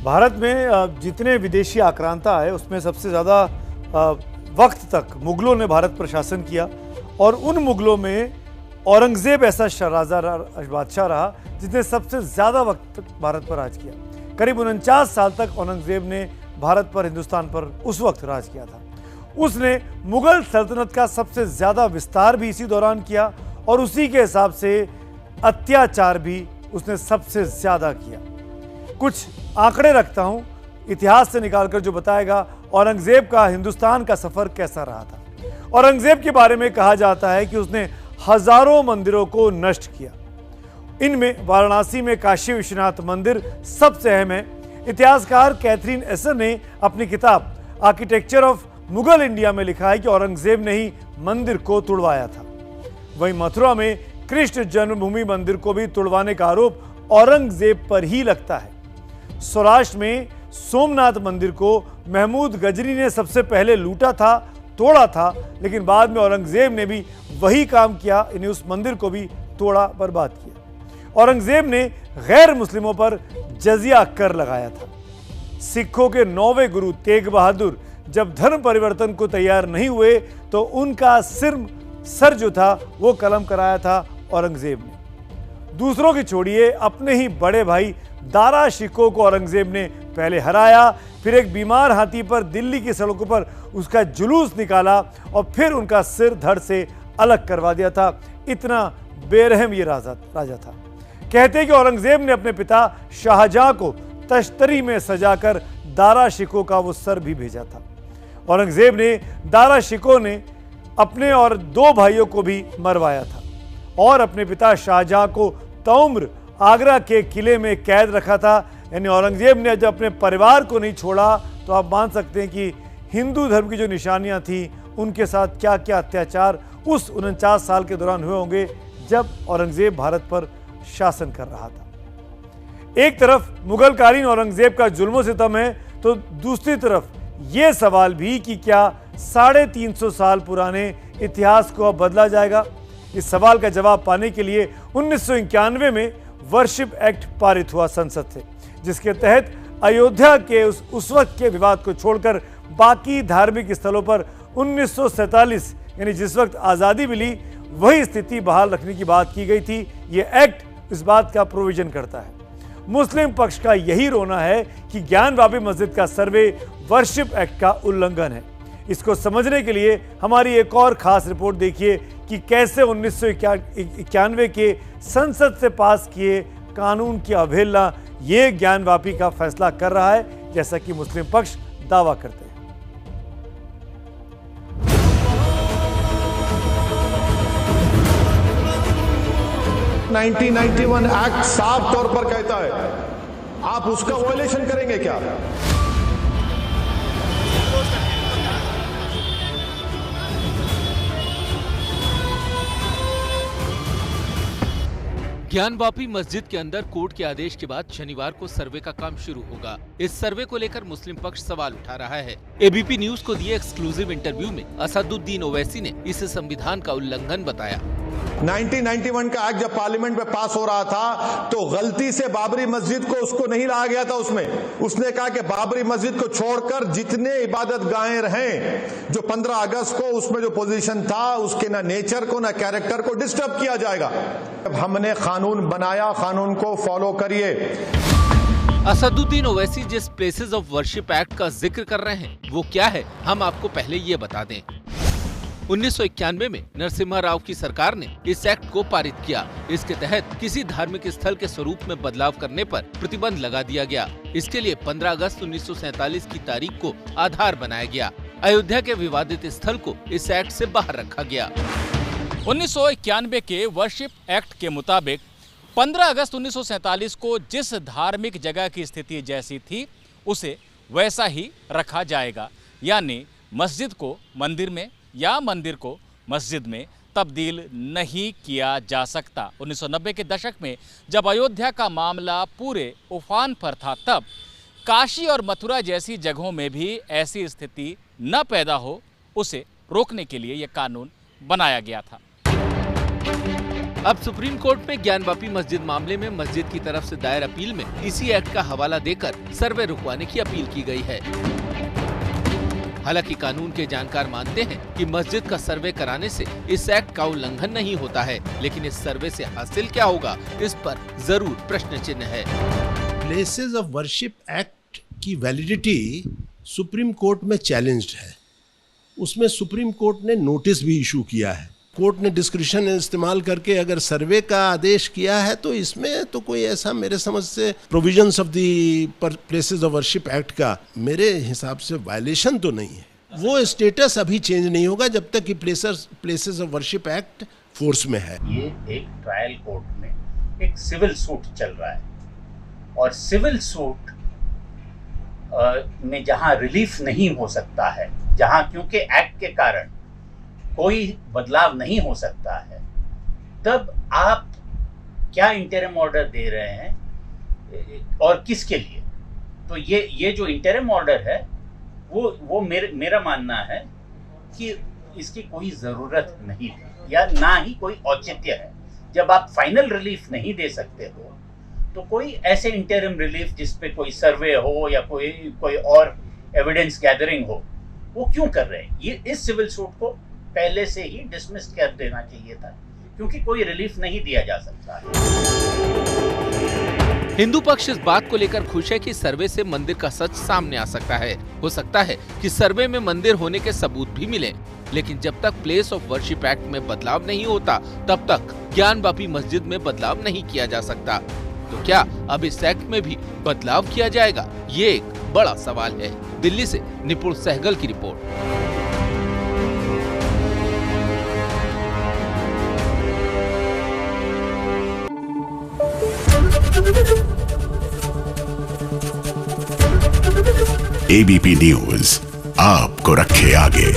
भारत में जितने विदेशी आक्रांता आए उसमें सबसे ज़्यादा वक्त तक मुगलों ने भारत पर शासन किया और उन मुगलों में औरंगज़ेब ऐसा बादशाह रहा जिसने सबसे ज़्यादा वक्त तक भारत पर राज किया। करीब 49 साल तक औरंगज़ेब ने भारत पर, हिंदुस्तान पर उस वक्त राज किया था। उसने मुगल सल्तनत का सबसे ज़्यादा विस्तार भी इसी दौरान किया और उसी के हिसाब से अत्याचार भी उसने सबसे ज़्यादा किया। कुछ आंकड़े रखता हूं इतिहास से निकालकर जो बताएगा औरंगज़ेब का हिंदुस्तान का सफ़र कैसा रहा था। औरंगज़ेब के बारे में कहा जाता है कि उसने हजारों मंदिरों को नष्ट किया। इनमें वाराणसी में काशी विश्वनाथ मंदिर सबसे अहम है। इतिहासकार कैथरीन एसर ने अपनी किताब आर्किटेक्चर ऑफ मुगल इंडिया में लिखा है कि औरंगज़ेब ने ही मंदिर को तुड़वाया था। वहीं मथुरा में कृष्ण जन्मभूमि मंदिर को भी तुड़वाने का आरोप औरंगज़ेब पर ही लगता है। सौराष्ट्र में सोमनाथ मंदिर को महमूद गजनी ने सबसे पहले लूटा था, तोड़ा था, लेकिन बाद में औरंगज़ेब ने भी वही काम किया, इन्हें उस मंदिर को भी तोड़ा, बर्बाद किया। औरंगज़ेब ने गैर मुस्लिमों पर जजिया कर लगाया था। सिखों के 9वें गुरु तेग बहादुर जब धर्म परिवर्तन को तैयार नहीं हुए तो उनका सर जो था वो कलम कराया था औरंगज़ेब ने। दूसरों की छोड़िए, अपने ही बड़े भाई दारा शिकोह को औरंगज़ेब ने पहले हराया, फिर एक बीमार हाथी पर दिल्ली की सड़कों पर उसका जुलूस निकाला और फिर उनका सिर धड़ से अलग करवा दिया था। इतना बेरहम ये राजा था। कहते हैं कि औरंगज़ेब ने अपने पिता शाहजहां को तश्तरी में सजाकर दारा शिकोह का वो सर भी भेजा था। औरंगज़ेब ने दारा शिकोह ने अपने और 2 भाइयों को भी मरवाया था और अपने पिता शाहजहां को तउम्र आगरा के किले में कैद रखा था। यानी औरंगज़ेब ने जब अपने परिवार को नहीं छोड़ा तो आप मान सकते हैं कि हिंदू धर्म की जो निशानियां थी उनके साथ क्या क्या अत्याचार उस 49 साल के दौरान हुए होंगे जब औरंगज़ेब भारत पर शासन कर रहा था। एक तरफ मुगलकालीन औरंगज़ेब का जुल्म सितम है तो दूसरी तरफ ये सवाल भी कि क्या 350 साल पुराने इतिहास को अब बदला जाएगा। इस सवाल का जवाब पाने के लिए 1991 में वर्शिप एक्ट पारित हुआ संसद से, जिसके तहत अयोध्या के उस वक्त के विवाद को छोड़कर बाकी धार्मिक स्थलों पर 1947 यानी जिस वक्त आज़ादी मिली वही स्थिति बहाल रखने की बात की गई थी। ये एक्ट इस बात का प्रोविजन करता है। मुस्लिम पक्ष का यही रोना है कि ज्ञानवापी मस्जिद का सर्वे वर्शिप एक्ट का उल्लंघन है। इसको समझने के लिए हमारी एक और खास रिपोर्ट देखिए कि कैसे 1991 के संसद से पास किए कानून की अवहेलना ये ज्ञानवापी का फैसला कर रहा है, जैसा कि मुस्लिम पक्ष दावा करते हैं। 1991 एक्ट साफ तौर पर कहता है, आप उसका वायलेशन करेंगे क्या? ज्ञानवापी मस्जिद के अंदर कोर्ट के आदेश के बाद शनिवार को सर्वे का काम शुरू होगा। इस सर्वे को लेकर मुस्लिम पक्ष सवाल उठा रहा है। एबीपी न्यूज को दिए एक्सक्लूसिव इंटरव्यू में असदुद्दीन ओवैसी ने इसे संविधान का उल्लंघन बताया। 1991 का एक्ट जब पार्लियामेंट में पास हो रहा था तो गलती से बाबरी मस्जिद को उसको नहीं लाया गया था। उसने कहा कि बाबरी मस्जिद को छोड़कर जितने इबादत गाहें रहें, जो 15 अगस्त को उसमें जो पोजीशन था उसके ना नेचर को ना कैरेक्टर को डिस्टर्ब किया जाएगा। हमने कानून बनाया, कानून को फॉलो करिए। असदुद्दीन ओवैसी जिस प्लेसेस ऑफ वर्शिप एक्ट का जिक्र कर रहे हैं वो क्या है, हम आपको पहले ये बता दें। 1991 में नरसिम्हा राव की सरकार ने इस एक्ट को पारित किया। इसके तहत किसी धार्मिक स्थल के स्वरूप में बदलाव करने पर प्रतिबंध लगा दिया गया। इसके लिए 15 अगस्त 1947 की तारीख को आधार बनाया गया। अयोध्या के विवादित स्थल को इस एक्ट से बाहर रखा गया। 1991 के वर्शिप एक्ट के मुताबिक 15 अगस्त 1947 को जिस धार्मिक जगह की स्थिति जैसी थी उसे वैसा ही रखा जाएगा, यानी मस्जिद को मंदिर में या मंदिर को मस्जिद में तब्दील नहीं किया जा सकता। 1990 के दशक में जब अयोध्या का मामला पूरे उफान पर था तब काशी और मथुरा जैसी जगहों में भी ऐसी स्थिति न पैदा हो, उसे रोकने के लिए यह कानून बनाया गया था। अब सुप्रीम कोर्ट में ज्ञानवापी मस्जिद मामले में मस्जिद की तरफ से दायर अपील में इसी एक्ट का हवाला देकर सर्वे रुकवाने की अपील की गई है। हालांकि कानून के जानकार मानते हैं कि मस्जिद का सर्वे कराने से इस एक्ट का उल्लंघन नहीं होता है, लेकिन इस सर्वे से हासिल क्या होगा, इस पर जरूर प्रश्न चिन्ह है। प्लेसेस ऑफ वर्शिप एक्ट की वैलिडिटी सुप्रीम कोर्ट में चैलेंज्ड है। उसमें सुप्रीम कोर्ट ने नोटिस भी इशू किया है। कोर्ट ने डिस्क्रिशन इस्तेमाल करके अगर सर्वे का आदेश किया है तो इसमें तो कोई ऐसा मेरे समझ से provisions of the places of worship act का मेरे हिसाब से वायलेशन तो नहीं है। वो स्टेटस अभी चेंज नहीं होगा जब तक कि places of worship act force में है। ये एक ट्रायल कोर्ट में एक सिविल सूट चल रहा है और सिविल सूट में जहां रिलीफ नहीं हो सकता है, जहां क्योंकि एक्ट के कारण कोई बदलाव नहीं हो सकता है, तब आप क्या इंटरिम ऑर्डर दे रहे हैं और किसके लिए? तो ये जो इंटरिम ऑर्डर है वो मेरा मानना है कि इसकी कोई ज़रूरत नहीं थी या ना ही कोई औचित्य है। जब आप फाइनल रिलीफ नहीं दे सकते हो तो कोई ऐसे इंटरिम रिलीफ जिस पे कोई सर्वे हो या कोई और एविडेंस गैदरिंग हो, वो क्यों कर रहे हैं? ये इस सिविल सूट को पहले से ही डिसमिस कर देना चाहिए था, क्योंकि कोई रिलीफ नहीं दिया जा सकता है। हिंदू पक्ष इस बात को लेकर खुश है कि सर्वे से मंदिर का सच सामने आ सकता है। हो सकता है कि सर्वे में मंदिर होने के सबूत भी मिले, लेकिन जब तक प्लेस ऑफ वर्शिप एक्ट में बदलाव नहीं होता तब तक ज्ञानवापी मस्जिद में बदलाव नहीं किया जा सकता। तो क्या अब इस एक्ट में भी बदलाव किया जाएगा? ये एक बड़ा सवाल है। दिल्ली से निपुण सहगल की रिपोर्ट। एबीपी न्यूज आपको रखे आगे।